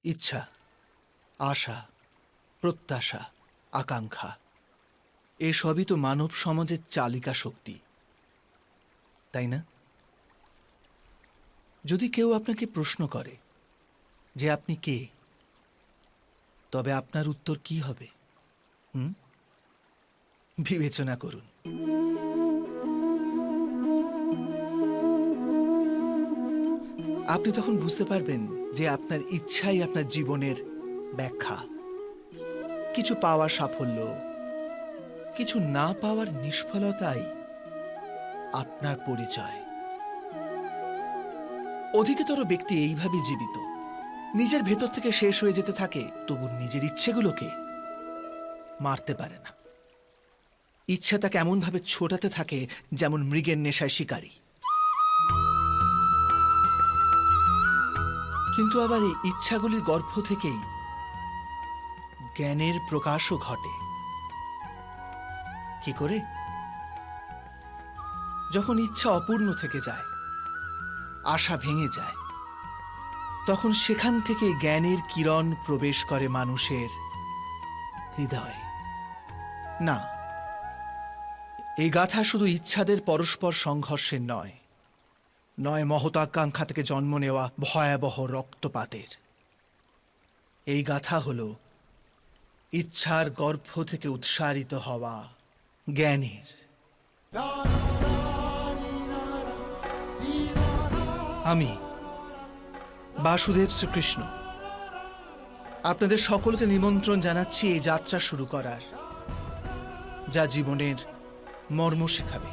ইচ্ছা, আশা, প্রত্যাশা, আকাঙ্ক্ষা এসবই তো মানব সমাজের চালিকা শক্তি, তাই না? যদি কেউ আপনাকে প্রশ্ন করে যে আপনি কে, তবে আপনার উত্তর কি হবে? বিবেচনা করুন। আপনি তখন বুঝতে পারবেন যে আপনার ইচ্ছাই আপনার জীবনের ব্যাখ্যা। কিছু পাওয়ার সাফল্য, কিছু না পাওয়ার নিষ্ফলতাই আপনার পরিচয়। অধিকতর ব্যক্তি এইভাবে জীবিত, নিজের ভেতর থেকে শেষ হয়ে যেতে থাকে, তবু নিজের ইচ্ছেগুলোকে মারতে পারে না। ইচ্ছা তাকে এমনভাবে ছোটাতে থাকে যেমন মৃগের নেশায় শিকারী। কিন্তু আবার এই ইচ্ছাগুলির গর্ভ থেকেই জ্ঞানের প্রকাশও ঘটে। কি করে? যখন ইচ্ছা অপূর্ণ থেকে যায়, আশা ভেঙে যায়, তখন সেখান থেকে জ্ঞানের কিরণ প্রবেশ করে মানুষের হৃদয়ে। না, এই গাথা শুধু ইচ্ছাদের পরস্পর সংঘর্ষের নয়, নয় মহতাকাঙ্ক্ষা থেকে জন্ম নেওয়া ভয়াবহ রক্তপাতের। এই গাথা হল ইচ্ছার গর্ভ থেকে উৎসারিত হওয়া জ্ঞানের। আমি বাসুদেব শ্রীকৃষ্ণ আপনাদের সকলকে নিমন্ত্রণ জানাচ্ছি এই যাত্রা শুরু করার, যা জীবনের মর্ম শেখাবে,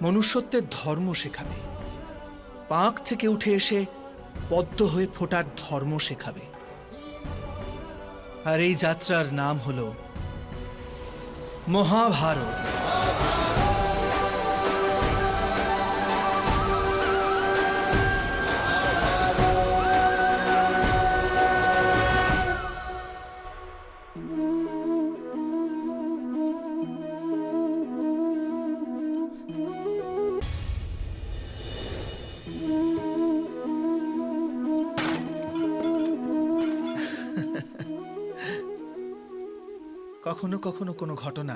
মনুষ্যত্বের ধর্ম শেখাবে, পাঁক থেকে উঠে এসে পদ্ম হয়ে ফোটার ধর্ম শেখাবে। আর এই যাত্রার নাম হল মহাভারত। কখনো কখনো কোনো ঘটনা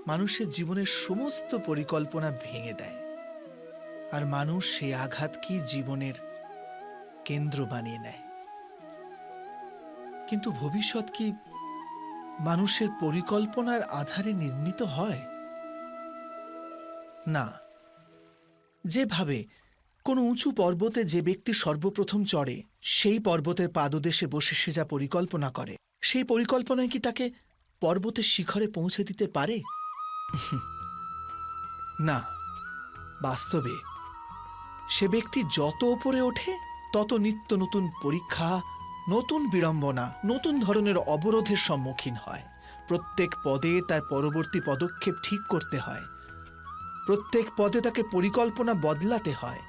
মানুষের জীবনের সমস্ত পরিকল্পনা ভেঙে দেয়, আর মানুষ সেই আঘাতকেই জীবনের কেন্দ্র বানিয়ে নেয়। কিন্তু ভবিষ্যৎ কি মানুষের পরিকল্পনার আধারে নির্মিত হয়? না। যেভাবে কোনো উঁচু পর্বতে যে ব্যক্তি সর্বপ্রথম চড়ে, সেই পর্বতের পাদদেশে বসে সে যা পরিকল্পনা করে, সেই পরিকল্পনায় কি তাকে পর্বতের শিখরে পৌঁছে দিতে পারে? না। বাস্তবে সে ব্যক্তি যত উপরে ওঠে, তত নিত্য নতুন পরীক্ষা, নতুন বিড়ম্বনা, নতুন ধরনের অবরোধের সম্মুখীন হয়। প্রত্যেক পদে তার পরবর্তী পদক্ষেপ ঠিক করতে হয়, প্রত্যেক পদে তাকে পরিকল্পনা বদলাতে হয়।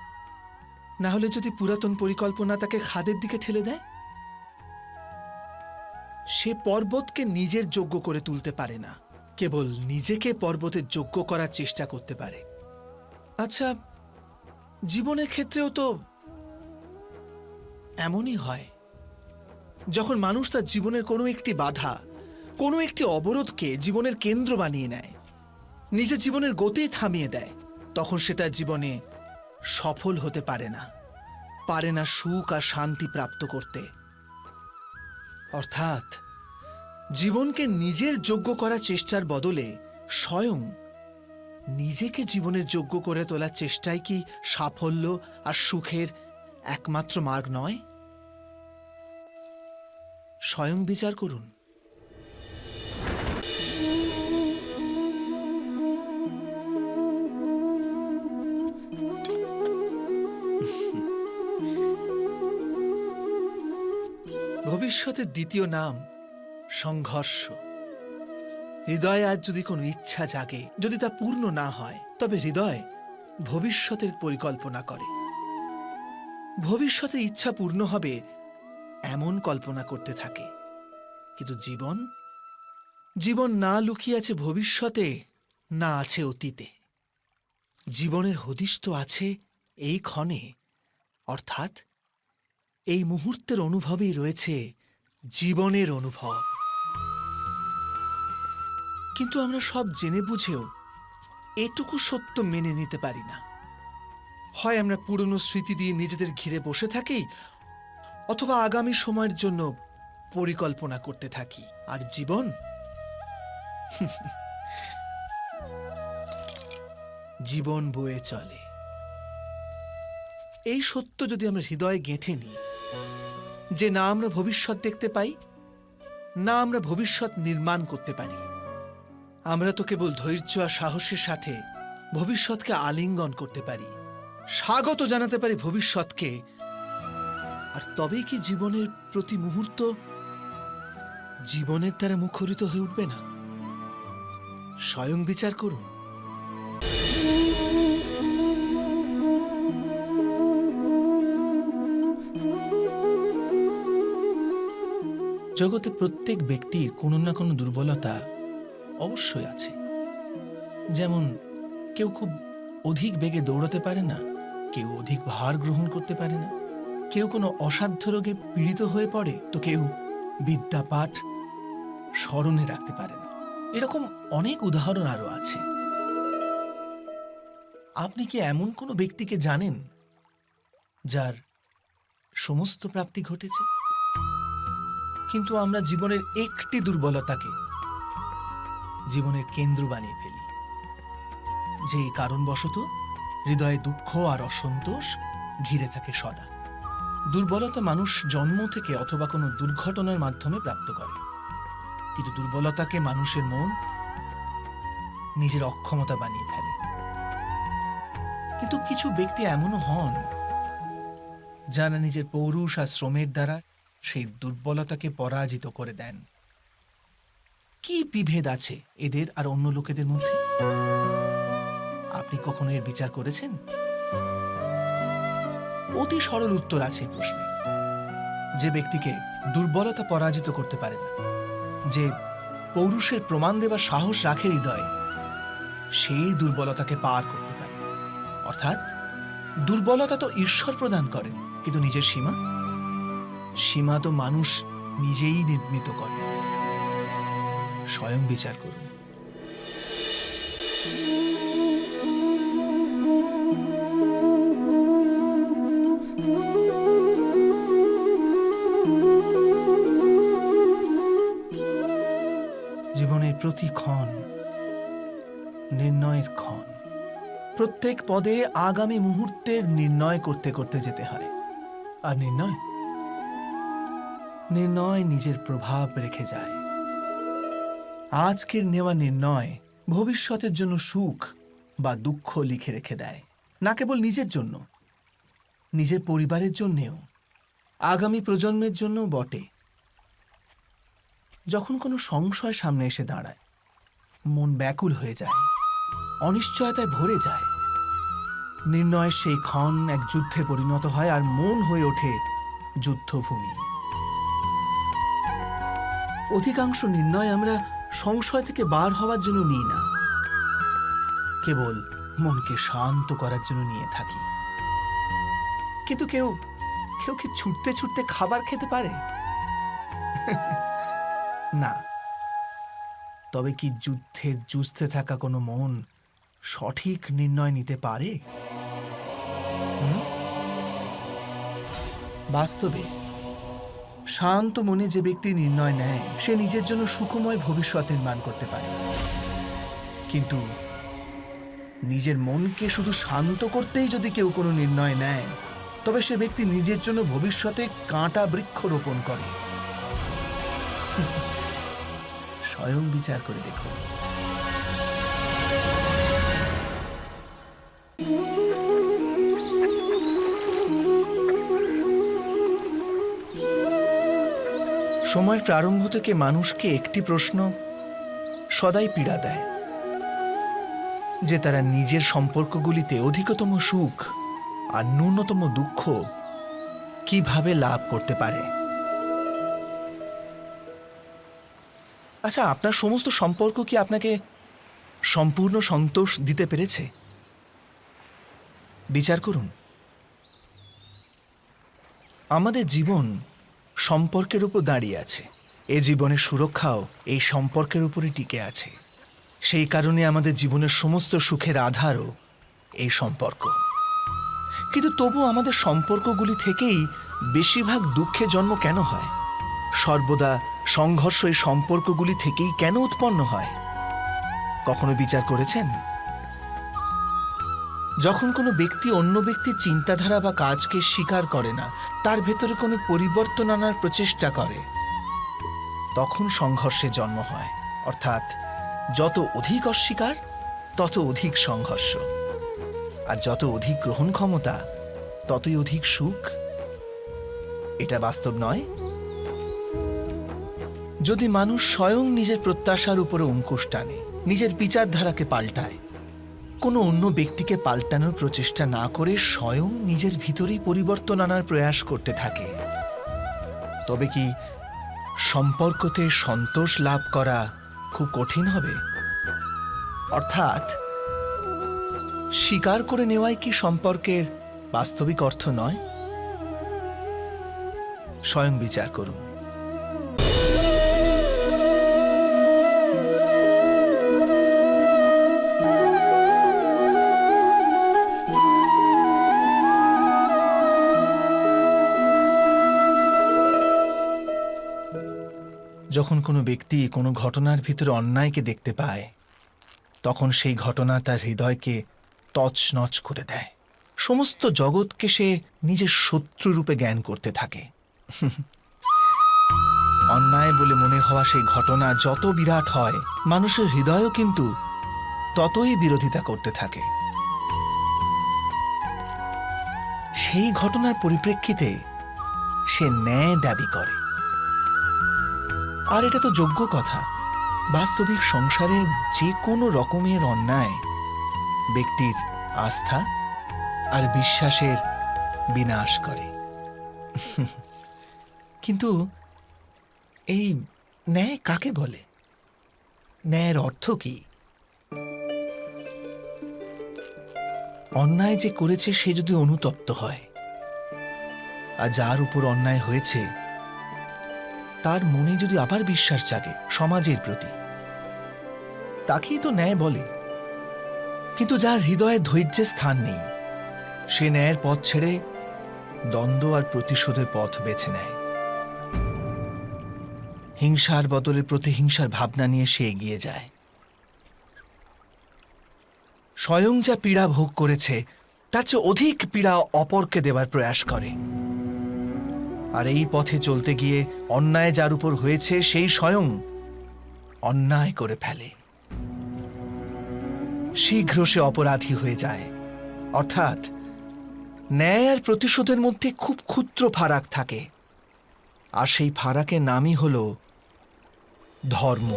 না হলে যদি পুরাতন পরিকল্পনা তাকে খাদের দিকে ঠেলে দেয়, সে পর্বতকে নিজের যোগ্য করে তুলতে পারে না, কেবল নিজেকে পর্বতের যোগ্য করার চেষ্টা করতে পারে। আচ্ছা, জীবনের ক্ষেত্রেও তো এমনই হয়। যখন মানুষ তার জীবনের কোনো একটি বাধা, কোনো একটি অবরোধকে জীবনের কেন্দ্র বানিয়ে নেয়, নিজের জীবনের গতি থামিয়ে দেয়, তখন সে তার জীবনে সফল হতে পারে না, পারে না সুখ আর শান্তি প্রাপ্ত করতে। অর্থাৎ জীবনকে নিজের যোগ্য করার চেষ্টার বদলে স্বয়ং নিজেকে জীবনের যোগ্য করে তোলার চেষ্টাই কি সাফল্য আর সুখের একমাত্র মার্গ নয়? স্বয়ং বিচার করুন। ভবিষ্যতের দ্বিতীয় নাম সংঘর্ষ। হৃদয়ে আজ যদি কোনো ইচ্ছা জাগে, যদি তা পূর্ণ না হয়, তবে হৃদয় ভবিষ্যতের পরিকল্পনা করে। ভবিষ্যতে ইচ্ছা পূর্ণ হবে এমন কল্পনা করতে থাকে। কিন্তু জীবন না লুকিয়ে আছে ভবিষ্যতে, না আছে অতীতে। জীবনের হদিশ তো আছে এই ক্ষণে, অর্থাৎ এই মুহূর্তের অনুভবেই রয়েছে জীবনের অনুভব। কিন্তু আমরা সব জেনে বুঝেও এটুকু সত্য মেনে নিতে পারি না। হয় আমরা পুরনো স্মৃতি দিয়ে নিজেদের ঘিরে বসে থাকি, অথবা আগামী সময়ের জন্য পরিকল্পনা করতে থাকি। আর জীবন জীবন বয়ে চলে। এই সত্য যদি আমরা হৃদয়ে গেঁথে নিই যে না আমরা ভবিষ্যৎ দেখতে পাই, না আমরা ভবিষ্যৎ নির্মাণ করতে পারি, আমরা তো কেবল ধৈর্য আর সাহসের সাথে ভবিষ্যৎকে আলিঙ্গন করতে পারি, স্বাগত জানাতে পারি ভবিষ্যৎকে। আর তবেই কি জীবনের প্রতি মুহূর্ত জীবনের দ্বারা মুখরিত হয়ে উঠবে না? স্বয়ং বিচার করুন। জগতে প্রত্যেক ব্যক্তির কোনো না কোনো দুর্বলতা অবশ্যই আছে। যেমন কেউ খুব অধিক বেগে দৌড়াতে পারে না, কেউ অধিক ভার গ্রহণ করতে পারে না, কেউ কোনো অসাধ্য রোগে পীড়িত হয়ে পড়ে, তো কেউ বিদ্যাপাঠ স্মরণে রাখতে পারে না। এরকম অনেক উদাহরণ আরো আছে। আপনি কি এমন কোনো ব্যক্তিকে জানেন যার সমস্ত প্রাপ্তি ঘটেছে? কিন্তু আমরা জীবনের একটি দুর্বলতাকে জীবনের কেন্দ্র বানিয়ে ফেলি, যে কারণবশত হৃদয়ে দুঃখ আর অসন্তোষ ঘিরে থাকে সদা। দুর্বলতা মানুষ জন্ম থেকে অথবা কোনো দুর্ঘটনার মাধ্যমে প্রাপ্ত করে, কিন্তু দুর্বলতাকে মানুষের মন নিজের অক্ষমতা বানিয়ে ফেলে। কিন্তু কিছু ব্যক্তি এমনও হন যারা নিজের পৌরুষ আর শ্রমের দ্বারা সেই দুর্বলতাকে পরাজিত করে দেন। কি বিভেদ আছে এদের আর অন্য লোকেদের মধ্যে? আপনি কখনো এর বিচার করেছেন? অতি সরল উত্তর আছে এই প্রশ্নে। যে ব্যক্তিকে দুর্বলতা পরাজিত করতে পারে না, যে পৌরুষের প্রমাণ দেবার সাহস রাখে হৃদয়ে, সেই দুর্বলতাকে পার করতে পারে। অর্থাৎ দুর্বলতা তো ঈশ্বর প্রদান করেন, কিন্তু নিজের সীমা তো মানুষ নিজেই নির্মিত করে। স্বয়ং বিচার করুন। জীবনের প্রতি ক্ষণ নির্ণয়ের ক্ষণ। প্রত্যেক পদে আগামী মুহূর্তের নির্ণয় করতে করতে যেতে হয়। আর নির্ণয় নিজের প্রভাব রেখে যায়। আজকের নেওয়া নির্ণয় ভবিষ্যতের জন্য সুখ বা দুঃখ লিখে রেখে দেয়। না কেবল নিজের জন্য, নিজের পরিবারের জন্যেও, আগামী প্রজন্মের জন্য বটে। যখন কোনো সংশয় সামনে এসে দাঁড়ায়, মন ব্যাকুল হয়ে যায়, অনিশ্চয়তায় ভরে যায়। নির্ণয়ের সেই ক্ষণ এক যুদ্ধে পরিণত হয়, আর মন হয়ে ওঠে যুদ্ধভূমি। অধিকাংশ নির্ণয় আমরা সংশয় থেকে বার হওয়ার জন্য নিই না, কেবল মনকে শান্ত করার জন্য নিয়ে থাকি। কিন্তু কেউ কি ছুটতে ছুটতে খাবার খেতে পারে? না। তবে কি যুদ্ধে যুঝতে থাকা কোনো মন সঠিক নির্ণয় নিতে পারে? বাস্তবে শান্ত মনে যে ব্যক্তি নির্ণয় নেয়, সে নিজের জন্য সুখময় ভবিষ্যৎ নির্মাণ করতে পারে। কিন্তু নিজের মনকে শুধু শান্ত করতেই যদি কেউ কোনো নির্ণয় নেয়, তবে সে ব্যক্তি নিজের জন্য ভবিষ্যতে কাঁটা বৃক্ষ রোপণ করে। স্বয়ং বিচার করে দেখুন। সময়ের প্রারম্ভ থেকে মানুষকে একটি প্রশ্ন সদাই পীড়া দেয়, যে তারা নিজের সম্পর্কগুলিতে অধিকতম সুখ আর ন্যূনতম দুঃখ কিভাবে লাভ করতে পারে। আচ্ছা, আপনার সমস্ত সম্পর্ক কি আপনাকে সম্পূর্ণ সন্তোষ দিতে পেরেছে? বিচার করুন। আমাদের জীবন সম্পর্কের উপর দাঁড়িয়ে আছে। এ জীবনের সুরক্ষাও এই সম্পর্কের উপরই টিকে আছে। সেই কারণে আমাদের জীবনের সমস্ত সুখের আধারও এই সম্পর্ক। কিন্তু তবু আমাদের সম্পর্কগুলি থেকেই বেশিরভাগ দুঃখের জন্ম কেন হয়? সর্বদা সংঘর্ষ এই সম্পর্কগুলি থেকেই কেন উৎপন্ন হয়? কখনো বিচার করেছেন? যখন কোনো ব্যক্তি অন্য ব্যক্তির চিন্তাধারা বা কাজকে স্বীকার করে না, তার ভেতরে কোনো পরিবর্তন আনার প্রচেষ্টা করে, তখন সংঘর্ষের জন্ম হয়। অর্থাৎ যত অধিক অস্বীকার তত অধিক সংঘর্ষ, আর যত অধিক গ্রহণ ক্ষমতা ততই অধিক সুখ। এটা বাস্তব নয়? যদি মানুষ স্বয়ং নিজের প্রত্যাশার উপরে অঙ্কুশ টানে, নিজের বিচারধারাকে পাল্টায়, কোনো অন্য ব্যক্তিকে পাল্টানোর প্রচেষ্টা না করে স্বয়ং নিজের ভিতরেই পরিবর্তন আনার প্রয়াস করতে থাকে, তবে কি সম্পর্কতে সন্তোষ লাভ করা খুব কঠিন হবে? অর্থাৎ স্বীকার করে নেওয়াই কি সম্পর্কের বাস্তবিক অর্থ নয়? স্বয়ং বিচার করুন। যখন কোনো ব্যক্তি কোনো ঘটনার ভিতরে অন্যায়কে দেখতে পায়, তখন সেই ঘটনা তার হৃদয়কে তছনছ করে দেয়। সমস্ত জগৎকে সে নিজের শত্রুরূপে জ্ঞান করতে থাকে। অন্যায় বলে মনে হওয়া সেই ঘটনা যত বিরাট হয়, মানুষের হৃদয়ও কিন্তু ততই বিরোধিতা করতে থাকে। সেই ঘটনার পরিপ্রেক্ষিতে সে ন্যায় দাবি করে। আর এটা তো যোগ্য কথা। বাস্তবিক সংসারে যে কোনো রকমের অন্যায় ব্যক্তির আস্থা আর বিশ্বাসের বিনাশ করে। কিন্তু এই ন্যায় কাকে বলে? ন্যায়ের অর্থ কি? অন্যায় যে করেছে সে যদি অনুতপ্ত হয়, আর যার উপর অন্যায় হয়েছে তার মনে যদি আবার বিশ্বাস জাগে সমাজের প্রতি, তাকেই তো ন্যায় বলে। কিন্তু যার হৃদয়ে ধৈর্যের স্থান নেই, সে ন্যায়ের পথ ছেড়ে দ্বন্দ্ব আর প্রতিশোধের পথ বেছে নেয়। হিংসার বদলে প্রতিহিংসার ভাবনা নিয়ে সে এগিয়ে যায়। স্বয়ং যা পীড়া ভোগ করেছে তার চেয়ে অধিক পীড়া অপরকে দেবার প্রয়াস করে। আর এই পথে চলতে গিয়ে অন্যায় যার উপর হয়েছে সেই স্বয়ং অন্যায় করে ফেলে। শীঘ্র সে অপরাধী হয়ে যায়। অর্থাৎ ন্যায় আর প্রতিশোধের মধ্যে খুব ক্ষুদ্র ফারাক থাকে, আর সেই ফারাকের নামই হল ধর্ম।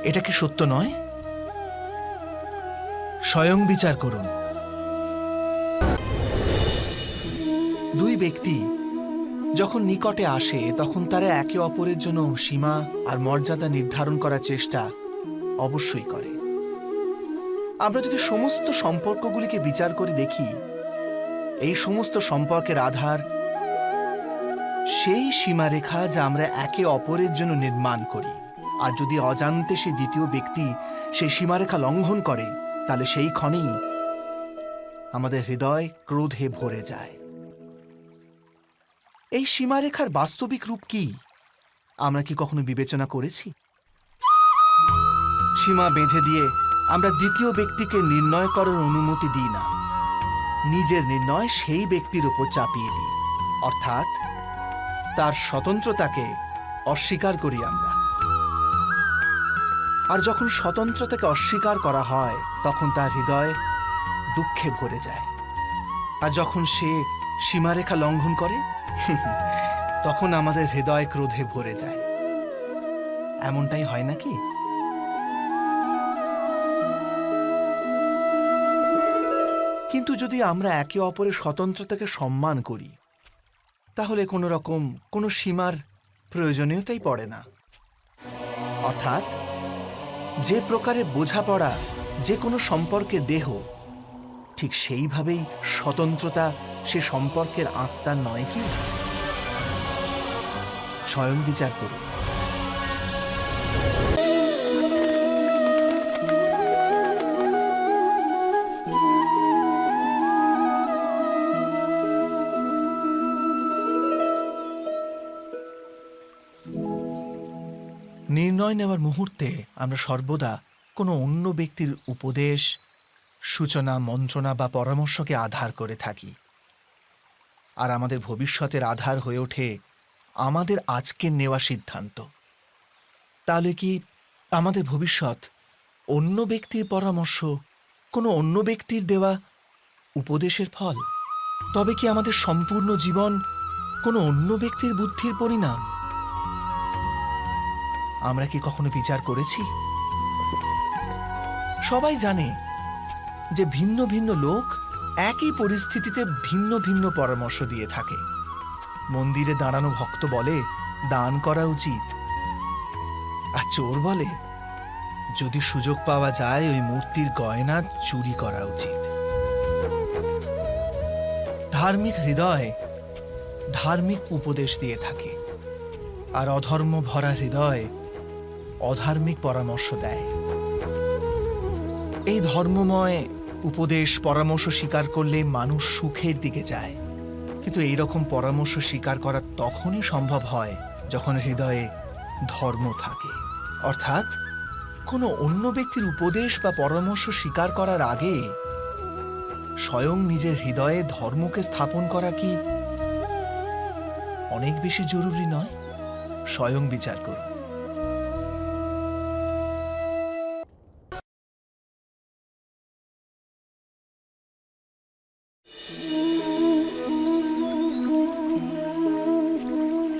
এটা কি সত্য নয়? স্বয়ং বিচার করুন। দুই ব্যক্তি যখন নিকটে আসে তখন তারা একে অপরের জন্য সীমা আর মর্যাদা নির্ধারণ করার চেষ্টা অবশ্যই করে। আমরা যদি সমস্ত সম্পর্কগুলিকে বিচার করে দেখি, এই সমস্ত সম্পর্কের আধার সেই সীমারেখা যা আমরা একে অপরের জন্য নির্মাণ করি। আর যদি অজান্তে সেই দ্বিতীয় ব্যক্তি সেই সীমারেখা লঙ্ঘন করে, তাহলে সেই ক্ষণেই আমাদের হৃদয় ক্রোধে ভরে যায়। এই সীমারেখার বাস্তবিক রূপ কি আমরা কি কখনো বিবেচনা করেছি? সীমা বেঁধে দিয়ে আমরা দ্বিতীয় ব্যক্তিকে নির্ণয় করার অনুমতি দিই না, নিজের নির্ণয় সেই ব্যক্তির উপর চাপিয়ে দিই। অর্থাৎ তার স্বতন্ত্রতাকে অস্বীকার করি আমরা। আর যখন স্বতন্ত্রতাকে অস্বীকার করা হয় তখন তার হৃদয় দুঃখে ভরে যায়। আর যখন সে সীমারেখা লঙ্ঘন করে তখন আমাদের হৃদয় ক্রোধে ভরে যায়। এমনটাই হয় নাকি? কিন্তু যদি আমরা একে অপরের স্বতন্ত্রতাকে সম্মান করি, তাহলে কোনো সীমার প্রয়োজনীয়তাই পড়ে না। অর্থাৎ যে প্রকারে বোঝাপড়া যে কোনো সম্পর্কে দেহ, ঠিক সেইভাবেই স্বতন্ত্রতা সে সম্পর্কের আত্মা নয় কি? স্বয়ং বিচার করুন। নির্ণয় নেওয়ার মুহূর্তে আমরা সর্বদা কোনো অন্য ব্যক্তির উপদেশ, সূচনা, মন্ত্রণা বা পরামর্শকে আধার করে থাকি, আর আমাদের ভবিষ্যতের আধার হয়ে ওঠে আমাদের আজকের নেওয়া সিদ্ধান্ত। তাহলে কি আমাদের ভবিষ্যৎ অন্য ব্যক্তির পরামর্শ, কোনো অন্য ব্যক্তির দেওয়া উপদেশের ফল? তবে কি আমাদের সম্পূর্ণ জীবন কোনো অন্য ব্যক্তির বুদ্ধির পরিণাম? আমরা কি কখনো বিচার করেছি? সবাই জানে যে ভিন্ন ভিন্ন লোক একই পরিস্থিতিতে ভিন্ন ভিন্ন পরামর্শ দিয়ে থাকে। মন্দিরে দাঁড়ানো ভক্ত বলে দান করা উচিত, আর চোর বলে যদি সুযোগ পাওয়া যায় ওই মূর্তির গয়না চুরি করা উচিত। ধার্মিক হৃদয় ধার্মিক উপদেশ দিয়ে থাকে, আর অধর্ম ভরা হৃদয় অধার্মিক পরামর্শ দেয়। এই ধর্মময় উপদেশ পরামর্শ স্বীকার করলে মানুষ সুখের দিকে যায়, কিন্তু এই রকম পরামর্শ স্বীকার করা তখনই সম্ভব হয় যখন হৃদয়ে ধর্ম থাকে। অর্থাৎ কোনো অন্য ব্যক্তির উপদেশ বা পরামর্শ স্বীকার করার আগে স্বয়ং নিজের হৃদয়ে ধর্মকে স্থাপন করা কি অনেক বেশি জরুরি নয়? স্বয়ং বিচার করুন।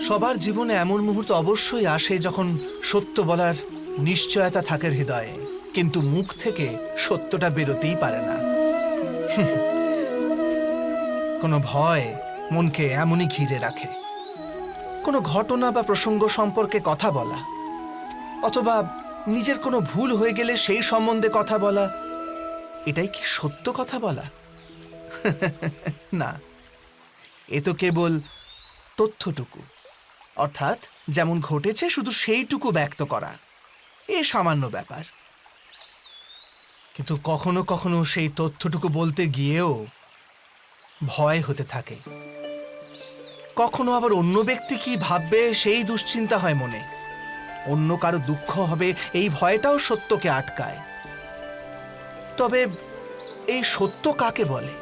সবার জীবনে এমন মুহূর্ত অবশ্যই আসে যখন সত্য বলার নিশ্চয়তা থাকে হৃদয়ে, কিন্তু মুখ থেকে সত্যটা বেরোতেই পারে না। কোনো ভয় মনকে এমনই ঘিরে রাখে। কোনো ঘটনা বা প্রসঙ্গ সম্পর্কে কথা বলা, অথবা নিজের কোনো ভুল হয়ে গেলে সেই সম্বন্ধে কথা বলা, এটাই কি সত্য কথা বলা? না, এ তো কেবল তথ্যটুকু, অর্থাৎ যেমন ঘটেছে শুধু সেইটুকু ব্যক্ত করা, এ সামান্য ব্যাপার। কিন্তু কখনো কখনো সেই তথ্যটুকু বলতে গিয়েও ভয় হতে থাকে। কখনো আবার অন্য ব্যক্তি কি ভাববে সেই দুশ্চিন্তা হয় মনে। অন্য কারো দুঃখ হবে এই ভয়টাও সত্যকে আটকায়। তবে এই সত্য কাকে বলে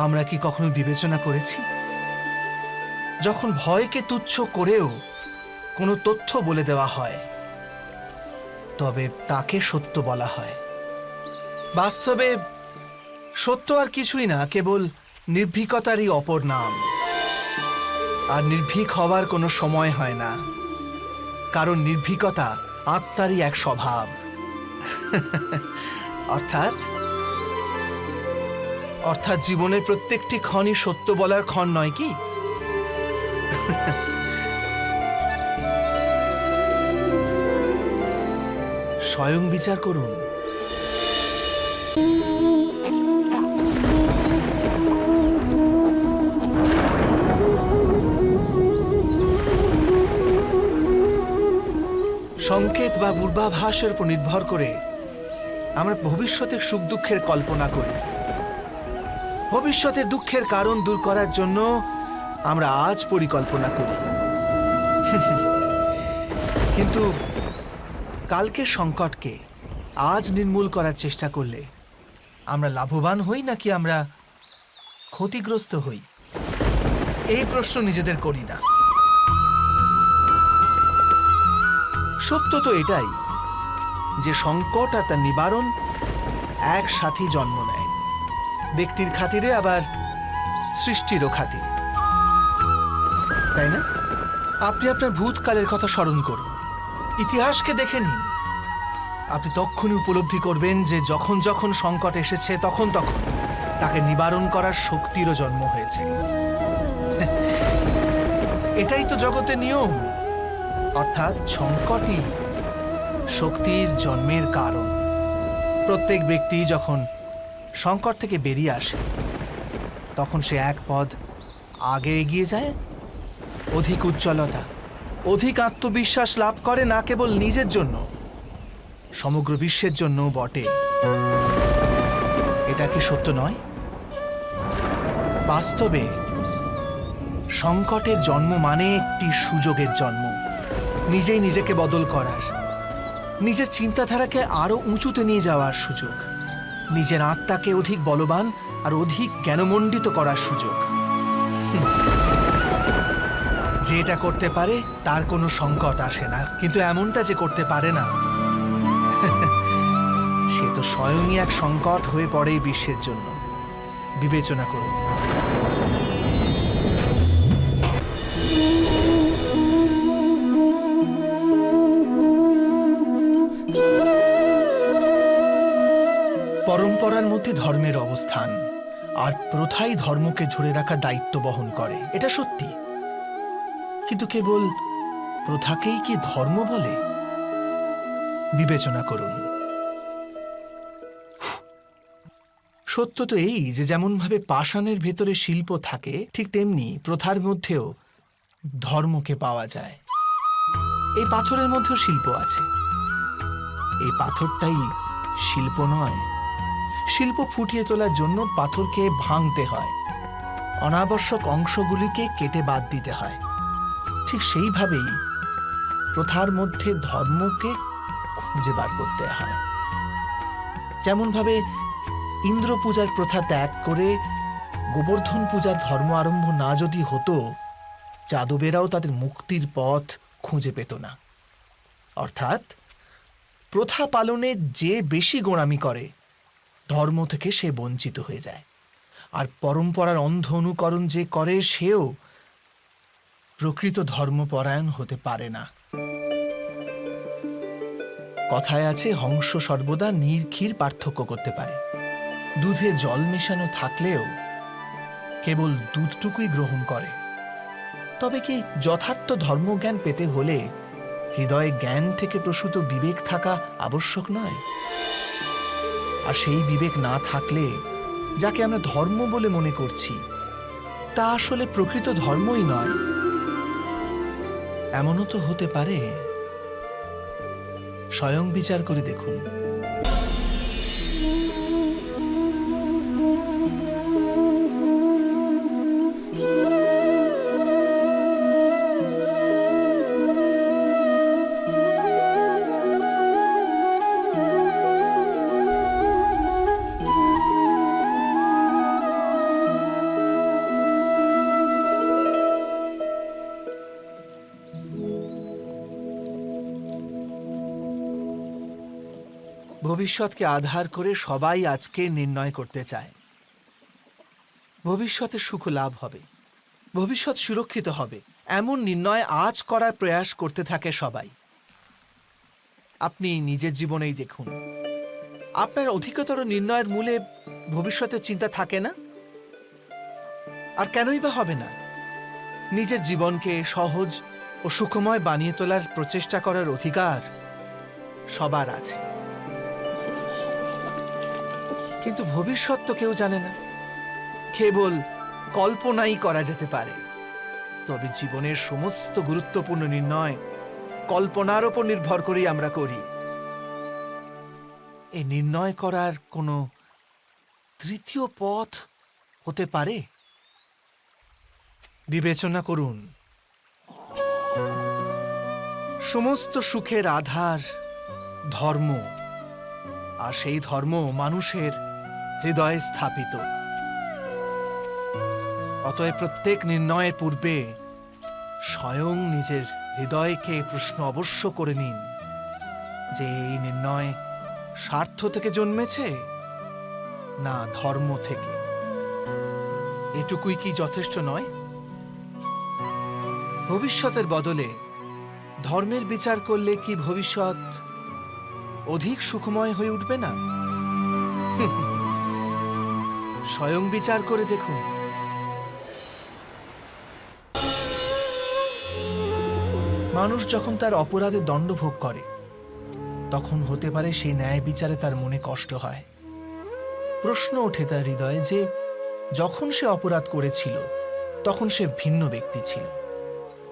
আমরা কি কখনো বিবেচনা করেছি? যখন ভয়কে তুচ্ছ করেও কোনো তথ্য বলে দেওয়া হয়, তবে তাকে সত্য বলা হয়। বাস্তবে সত্য আর কিছুই না, কেবল নির্ভীকতারই অপর নাম। আর নির্ভীক হওয়ার কোনো সময় হয় না, কারণ নির্ভীকতা আত্মারই এক স্বভাব। অর্থাৎ জীবনের প্রত্যেকটি ক্ষণই সত্য বলার ক্ষণ নয় কি? স্বয়ং বিচার করুন। সংকেত বা পূর্বাভাসের উপর নির্ভর করে আমরা ভবিষ্যতের সুখ দুঃখের কল্পনা করি। ভবিষ্যতের দুঃখের কারণ দূর করার জন্য আমরা আজ পরিকল্পনা করি। কিন্তু কালকের সংকটকে আজ নির্মূল করার চেষ্টা করলে আমরা লাভবান হই নাকি আমরা ক্ষতিগ্রস্ত হই? এই প্রশ্ন নিজেদের করি না। সত্য তো এটাই যে সংকট আর তার নিবারণ একসাথেই জন্ম নেয়, ব্যক্তির খাতিরে আবার সৃষ্টিরও খাতিরে, তাই না? আপনি আপনার ভূতকালের কথা স্মরণ করুন, ইতিহাসকে দেখে নিন। আপনি তখনই উপলব্ধি করবেন যে যখন যখন সংকট এসেছে তখন তখন তাকে নিবারণ করার শক্তিরও জন্ম হয়েছে। এটাই তো জগতের নিয়ম। অর্থাৎ সংকটই শক্তির জন্মের কারণ। প্রত্যেক ব্যক্তি যখন সংকট থেকে বেরিয়ে আসে, তখন সে এক পদ আগে এগিয়ে যায়, অধিক উজ্জ্বলতা, অধিক আত্মবিশ্বাস লাভ করে, না কেবল নিজের জন্য, সমগ্র বিশ্বের জন্যও বটে। এটা কি সত্য নয়? বাস্তবে সংকটের জন্ম মানে একটি সুযোগের জন্ম, নিজেই নিজেকে বদল করার, নিজের চিন্তাধারাকে আরো উঁচুতে নিয়ে যাওয়ার সুযোগ, নিজের আত্মাকে অধিক বলবান আর অধিক জ্ঞানমণ্ডিত করার সুযোগ। যে এটা করতে পারে তার কোনো সংকট আসে না, কিন্তু এমনটা যে করতে পারে না সে তো স্বয়ংই এক সংকট হয়ে পড়ে বিশ্বের জন্য। বিবেচনা করুন। পরম্পরার মধ্যে ধর্মের অবস্থান, আর প্রথাই ধর্মকে ধরে রাখার দায়িত্ব বহন করে, এটা সত্যি। কিন্তু কেবল প্রথাকেই কি ধর্ম বলে? বিবেচনা করুন। সত্য তো এই যে যেমনভাবে পাষাণের ভেতরে শিল্প থাকে, ঠিক তেমনি প্রথার মধ্যেও ধর্মকে পাওয়া যায়। এই পাথরের মধ্যেও শিল্প আছে। এই পাথরটাই শিল্প নয়। শিল্প ফুটিয়ে তোলার জন্য পাথরকে ভাঙতে হয়, অনাবশ্যক অংশগুলিকে কেটে বাদ দিতে হয়। ঠিক সেইভাবেই প্রথার মধ্যে ধর্মকে খুঁজে বার করতে হয়। যেমনভাবে ইন্দ্র পূজার প্রথা ত্যাগ করে গোবর্ধন পূজার ধর্ম আরম্ভ না যদি হতো, যাদবেরাও তাদের মুক্তির পথ খুঁজে পেত না। অর্থাৎ প্রথা পালনে যে বেশি গোঁড়ামি করে, ধর্ম থেকে সে বঞ্চিত হয়ে যায়। আর পরম্পরার অন্ধ অনুকরণ যে করে, সেও প্রকৃত ধর্মপরায়ণ হতে পারে না। কথায় আছে, হংস সর্বদা নীর ক্ষীর পার্থক্য করতে পারে। দুধে জল মেশানো থাকলেও কেবল দুধটুকুই গ্রহণ করে। তবে কি যথার্থ ধর্মজ্ঞান পেতে হলে হৃদয়ে জ্ঞান থেকে প্রসূত বিবেক থাকা আবশ্যক নয়? আর সেই বিবেক না থাকলে যাকে আমরা ধর্ম বলে মনে করছি, তা আসলে প্রকৃত ধর্মই নয়। এমনও তো হতে পারে। স্বয়ং বিচার করে দেখুন। ভবিষ্যৎকে আধার করে সবাই আজকে নির্ণয় করতে চায়। ভবিষ্যতে সুখ লাভ হবে, ভবিষ্যৎ সুরক্ষিত হবে, এমন নির্ণয় আজ করার প্রয়াস করতে থাকে সবাই। আপনি নিজের জীবনেই দেখুন, আপনার অধিকতর নির্ণয়ের মূলে ভবিষ্যতের চিন্তা থাকে না। আর কেনই বা হবে না? নিজের জীবনকে সহজ ও সুখময় বানিয়ে তোলার প্রচেষ্টা করার অধিকার সবার আছে। কিন্তু ভবিষ্যৎ তো কেউ জানে না, কেবল কল্পনাই করা যেতে পারে। তবে জীবনের সমস্ত গুরুত্বপূর্ণ নির্ণয় কল্পনার উপর নির্ভর করেই আমরা করি। এই নির্ণয় করার কোনো তৃতীয় পথ হতে পারে? বিবেচনা করুন। সমস্ত সুখের আধার ধর্ম, আর সেই ধর্ম মানুষের হৃদয়ে স্থাপিত। অতএব প্রত্যেক নির্ণয়ের পূর্বে স্বয়ং নিজের হৃদয়কে প্রশ্ন অবশ্য করে নিন যে এই নির্ণয় স্বার্থ থেকে জন্মেছে না ধর্ম থেকে। এটুকুই কি যথেষ্ট নয়? ভবিষ্যতের বদলে ধর্মের বিচার করলে কি ভবিষ্যৎ অধিক সুখময় হয়ে উঠবে না? স্বয়ং বিচার করে দেখুন। মানুষ যখন তার অপরাধের দণ্ড ভোগ করে, তখন হতে পারে সেই ন্যায় বিচারে তার মনে কষ্ট হয়। প্রশ্ন ওঠে তার হৃদয়ে যে যখন সে অপরাধ করেছিল তখন সে ভিন্ন ব্যক্তি ছিল,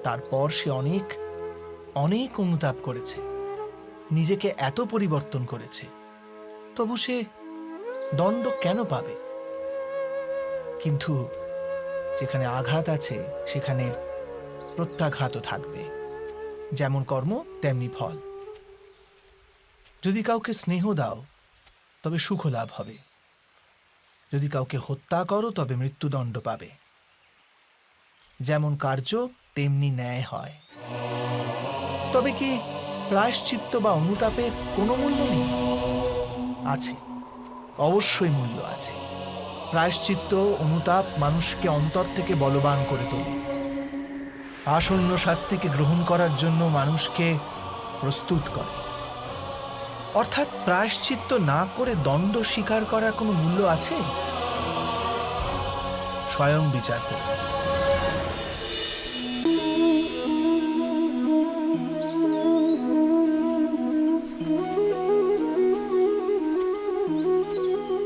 তারপর সে অনেক অনেক অনুতাপ করেছে, নিজেকে এত পরিবর্তন করেছে, তবু সে দণ্ড কেন পাবে? কিন্তু যেখানে আঘাত আছে সেখানে প্রত্যাঘাতও থাকবে। যেমন কর্ম তেমনি ফল। যদি কাউকে স্নেহ দাও তবে সুখ লাভ হবে, যদি কাউকে হত্যা করো তবে মৃত্যুদণ্ড পাবে। যেমন কার্য তেমনি ন্যায় হয়। তবে কি প্রায়শ্চিত্ত বা অনুতাপের কোনো মূল্য নেই? আছে, অবশ্যই মূল্য আছে। প্রায়শ্চিত্ত অনুতাপ মানুষকে অন্তর থেকে বলবান করে তোলে, আসন্ন শাস্তিকে গ্রহণ করার জন্য মানুষকে প্রস্তুত করে। অর্থাৎ প্রায়শ্চিত্ত না করে দণ্ড স্বীকার করার কোনো মূল্য আছে? স্বয়ং বিচার করুন।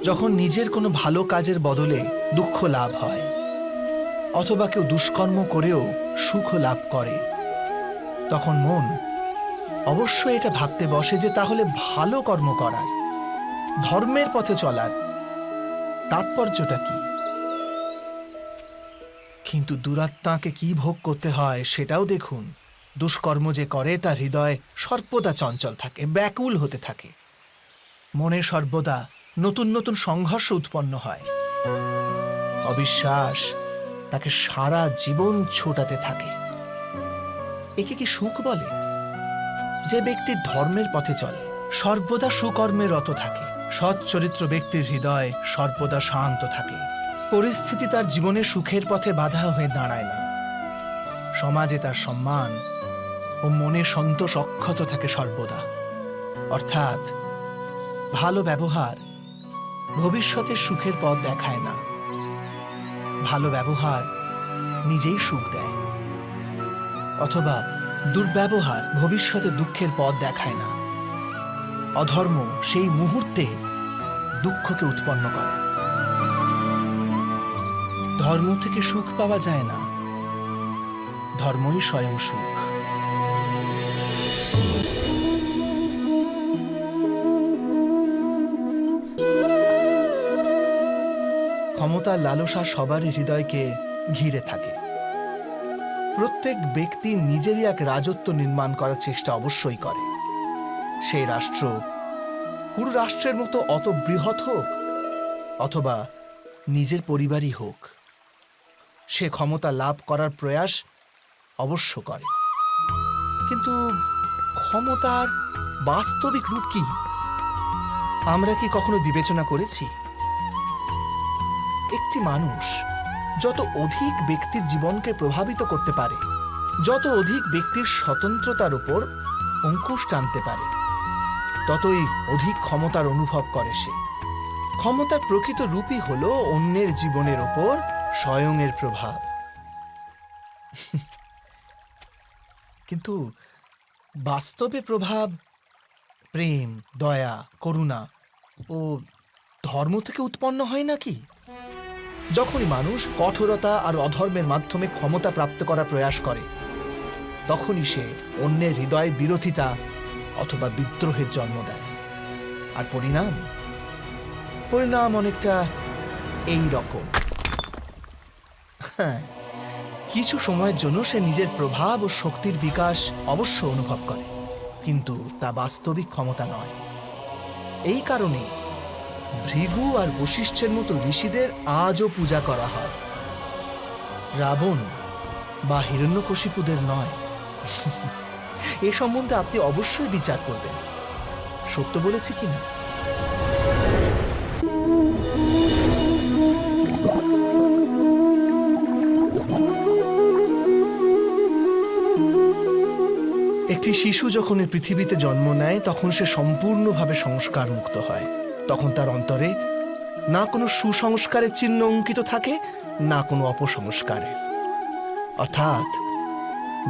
যখন নিজের কোনো ভালো কাজের বদলে দুঃখ লাভ হয়, অথবা কেউ দুষ্কর্ম করেও সুখ লাভ করে, তখন মন অবশ্যই এটা ভাবতে বসে যে তাহলে ভালো কর্ম করার, ধর্মের পথে চলার তাৎপর্যটা কি? কিন্তু দুরাত্মাকে কি ভোগ করতে হয় সেটাও দেখুন। দুষ্কর্ম যে করে তার হৃদয় সর্বদা চঞ্চল থাকে, ব্যাকুল হতে থাকে। মনে সর্বদা নতুন নতুন সংঘর্ষ উৎপন্ন হয়। অবিশ্বাস তাকে সারা জীবন ছোটাতে থাকে। একে কি সুখ বলে? যে ব্যক্তি ধর্মের পথে চলে, সর্বদা সুকর্মে রত থাকে, সৎ চরিত্র ব্যক্তির হৃদয় সর্বদা শান্ত থাকে। পরিস্থিতি তার জীবনে সুখের পথে বাধা হয়ে দাঁড়ায় না। সমাজে তার সম্মান ও মনে সন্তোষ অক্ষত থাকে সর্বদা। অর্থাৎ ভালো ব্যবহার ভবিষ্যতের সুখের পথ দেখায় না, ভালো ব্যবহার নিজেই সুখ দেয়। অথবা দুর্ব্যবহার ভবিষ্যতে দুঃখের পথ দেখায় না, অধর্ম সেই মুহূর্তে দুঃখকে উৎপন্ন করে। ধর্ম থেকে সুখ পাওয়া যায় না, ধর্মই স্বয়ং সুখ। ক্ষমতার লালসা সবারই হৃদয়কে ঘিরে থাকে। প্রত্যেক ব্যক্তি নিজেরই এক রাজত্ব নির্মাণ করার চেষ্টা অবশ্যই করে। সেই রাষ্ট্র পুরো রাষ্ট্রের মতো অত বৃহৎ হোক অথবা নিজের পরিবারই হোক, সে ক্ষমতা লাভ করার প্রয়াস অবশ্য করে। কিন্তু ক্ষমতার বাস্তবিক রূপ কি আমরা কি কখনো বিবেচনা করেছি? একটি মানুষ যত অধিক ব্যক্তির জীবনকে প্রভাবিত করতে পারে, যত অধিক ব্যক্তির স্বতন্ত্রতার উপর অঙ্কুশ টানতে পারে, ততই অধিক ক্ষমতার অনুভব করে সে। ক্ষমতার প্রকৃত রূপই হলো অন্যের জীবনের ওপর স্বয়ংের প্রভাব। কিন্তু বাস্তবে প্রভাব প্রেম, দয়া, করুণা ও ধর্ম থেকে উৎপন্ন হয় নাকি? যখনই মানুষ কঠোরতা আর অধর্মের মাধ্যমে ক্ষমতা প্রাপ্ত করার প্রয়াস করে, তখনই সে অন্যের হৃদয়ে বিরোধিতা অথবা বিদ্রোহের জন্ম দেয়। আর পরিণাম অনেকটা এই রকম। হ্যাঁ, কিছু সময়ের জন্য সে নিজের প্রভাব ও শক্তির বিকাশ অবশ্য অনুভব করে, কিন্তু তা বাস্তবিক ক্ষমতা নয়। এই কারণে ভৃগু আর বশিষ্ঠের মতো ঋষিদের আজও পূজা করা হয়, রাবণ বা হিরণ্যকশিপুদের নয়। এ সম্বন্ধে আপনি অবশ্যই বিচার করবেন, সত্য বলেছি কিনা। একটি শিশু যখন এই পৃথিবীতে জন্ম নেয় তখন সে সম্পূর্ণভাবে সংস্কার মুক্ত হয়। তখন তার অন্তরে না কোনো সুসংস্কারের চিহ্ন অঙ্কিত থাকে, না কোনো অপসংস্কারের। অর্থাৎ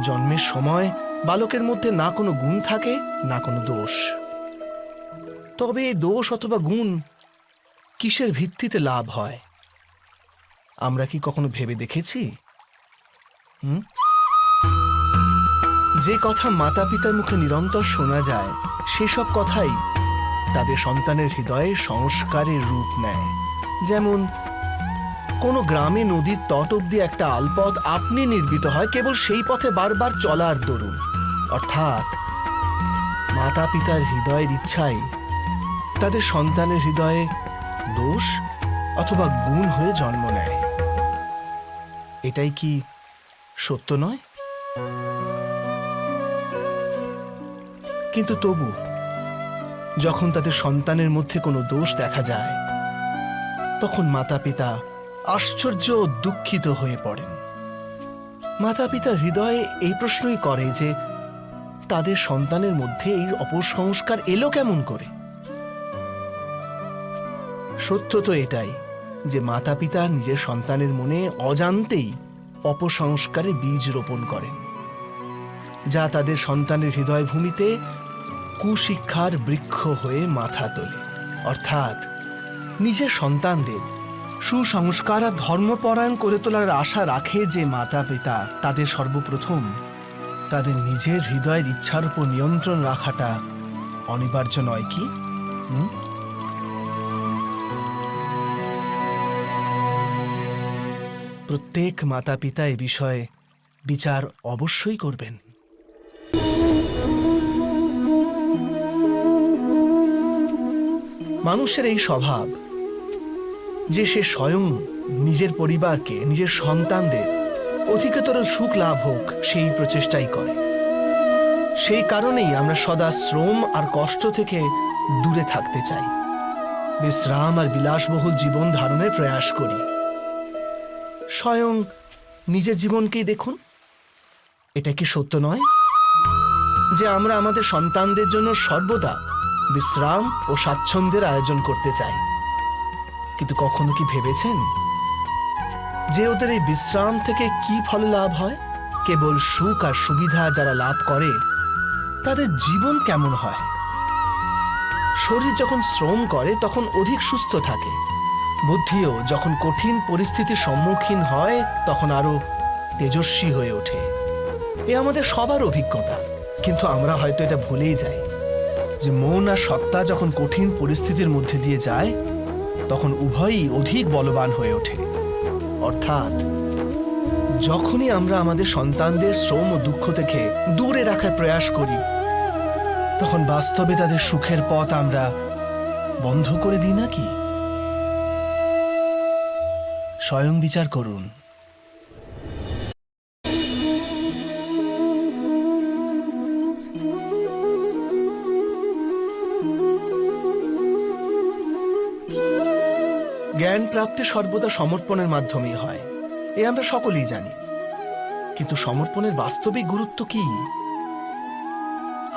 জন্মের সময় বালকের মধ্যে না কোনো গুণ থাকে, না কোনো দোষ। তবে এই দোষ অথবা গুণ কিসের ভিত্তিতে লাভ হয় আমরা কি কখনো ভেবে দেখেছি? যে কথা মাতা পিতার মুখে নিরন্তর শোনা যায় সেসব কথাই তাদের সন্তানের হৃদয়ে সংস্কারের রূপ নেয়। যেমন কোনো গ্রামে নদীর তট অব্দি একটা আলপথ আপনি নির্মিত হয় কেবল সেই পথে বারবার চলার দরুন। অর্থাৎ মাতা পিতার হৃদয়ের ইচ্ছাই তাদের সন্তানের হৃদয়ে দোষ অথবা গুণ হয়ে জন্ম নেয়। এটাই কি সত্য নয়? কিন্তু তবু যখন তাদের সন্তানের মধ্যে কোনো দোষ দেখা যায় তখন মাতা পিতা আশ্চর্য ও দুঃখিত হয়ে পড়েন। মাতা পিতা হৃদয়ে এই প্রশ্নই করে যে তাদের সন্তানের মধ্যে এই অপসংস্কার এলো কেমন করে। সত্য তো এটাই যে মাতা পিতা নিজের সন্তানের মনে অজান্তেই অপসংস্কারে বীজ রোপণ করেন, যা তাদের সন্তানের হৃদয় ভূমিতে কুশিক্ষার বৃক্ষ হয়ে মাথা তোলে। অর্থাৎ নিজের সন্তানদের সুসংস্কার আর ধর্মপরায়ণ করে তোলার আশা রাখে যে মাতা পিতা, তাদের সর্বপ্রথম তাদের নিজের হৃদয়ের ইচ্ছার উপর নিয়ন্ত্রণ রাখাটা অনিবার্য নয় কি? প্রত্যেক মাতা পিতা এ বিষয়ে বিচার অবশ্যই করবেন। মানুষের এই স্বভাব যে সে স্বয়ং নিজের পরিবারকে, নিজের সন্তানদের অধিকতর সুখ লাভ হোক সেই প্রচেষ্টাই করে। সেই কারণেই আমরা সদা শ্রম আর কষ্ট থেকে দূরে থাকতে চাই, বিশ্রাম আর বিলাসবহুল জীবন ধারণের প্রয়াস করি। স্বয়ং নিজের জীবনকেই দেখুন। এটা কি সত্য নয় যে আমরা আমাদের সন্তানদের জন্য সর্বদা বিশ্রাম ও স্বাচ্ছন্দ্যের আয়োজন করতে চাই? কিন্তু কখনো কি ভেবেছেন যে ওদের এই বিশ্রাম থেকে কি ফলে লাভ হয়? কেবল সুখ আর সুবিধা যারা লাভ করে তাদের জীবন কেমন হয়? শরীর যখন শ্রম করে তখন অধিক সুস্থ থাকে, বুদ্ধিও যখন কঠিন পরিস্থিতির সম্মুখীন হয় তখন আরো তেজস্বী হয়ে ওঠে। এ আমাদের সবার অভিজ্ঞতা, কিন্তু আমরা হয়তো এটা ভুলেই যাই যে মন আর সত্তা যখন কঠিন পরিস্থিতির মধ্যে দিয়ে যায় তখন উভয়ই অধিক বলবান হয়ে ওঠে। অর্থাৎ যখনই আমরা আমাদের সন্তানদের শ্রম ও দুঃখ থেকে দূরে রাখার প্রয়াস করি তখন বাস্তবে তাদের সুখের পথ আমরা বন্ধ করে দিই নাকি? স্বয়ং বিচার করুন। জ্ঞান প্রাপ্তি সর্বদা সমর্পণের মাধ্যমেই হয়, এ আমরা সকলেই জানি। কিন্তু সমর্পণের বাস্তবিক গুরুত্ব কি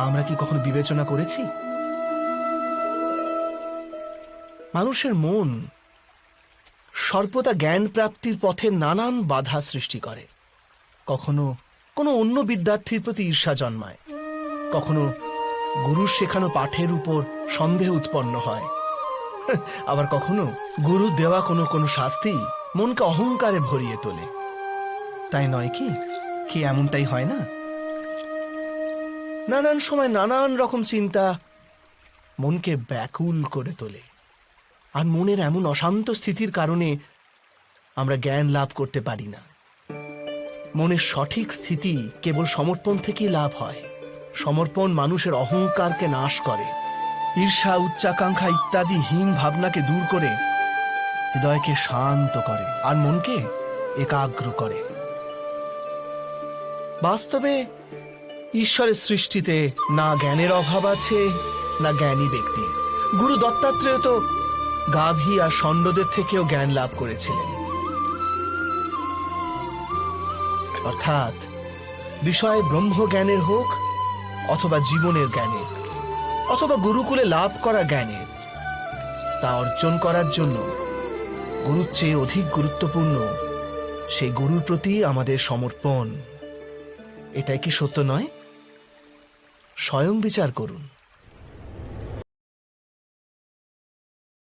আমরা কি কখনো বিবেচনা করেছি? মানুষের মন সর্বদা জ্ঞান প্রাপ্তির পথে নানান বাধা সৃষ্টি করে। কখনো কোনো অন্য বিদ্যার্থীর প্রতি ঈর্ষা জন্মায়, কখনো গুরুর শেখানো পাঠের উপর সন্দেহ উৎপন্ন হয়, আবার কখনো গুরু দেওয়া কোনো শাস্তি মনকে অহংকারে ভরিয়ে তোলে। তাই নয় কি? কি এমনটাই হয় না? নানান সময় নানান রকম চিন্তা মনকে ব্যাকুল করে তোলে, আর মনের এমন অশান্ত স্থিতির কারণে আমরা জ্ঞান লাভ করতে পারি না। মনের সঠিক স্থিতি কেবল সমর্পণ থেকেই লাভ হয়। সমর্পণ মানুষের অহংকারকে নাশ করে, ঈর্ষা, উচ্চাকাঙ্ক্ষা ইত্যাদি হীন ভাবনাকে দূর করে হৃদয়কে শান্ত করে আর মনকে একাগ্র করে। বাস্তবে ঈশ্বরের সৃষ্টিতে না জ্ঞানের অভাব আছে না জ্ঞানী ব্যক্তি। গুরু দত্তাত্রেয় তো গাভী আর ষণ্ডদের থেকেও জ্ঞান লাভ করেছিলেন। অর্থাৎ বিষয় ব্রহ্মজ্ঞানের হোক অথবা জীবনের জ্ঞানের অথবা গুরুকুলে লাভ করা জ্ঞানের, তা অর্জন করার জন্য গুরুর চেয়ে অধিক গুরুত্বপূর্ণ সেই গুরুর প্রতি আমাদের সমর্পণ। এটাই কি সত্য নয়? স্বয়ং বিচার করুন।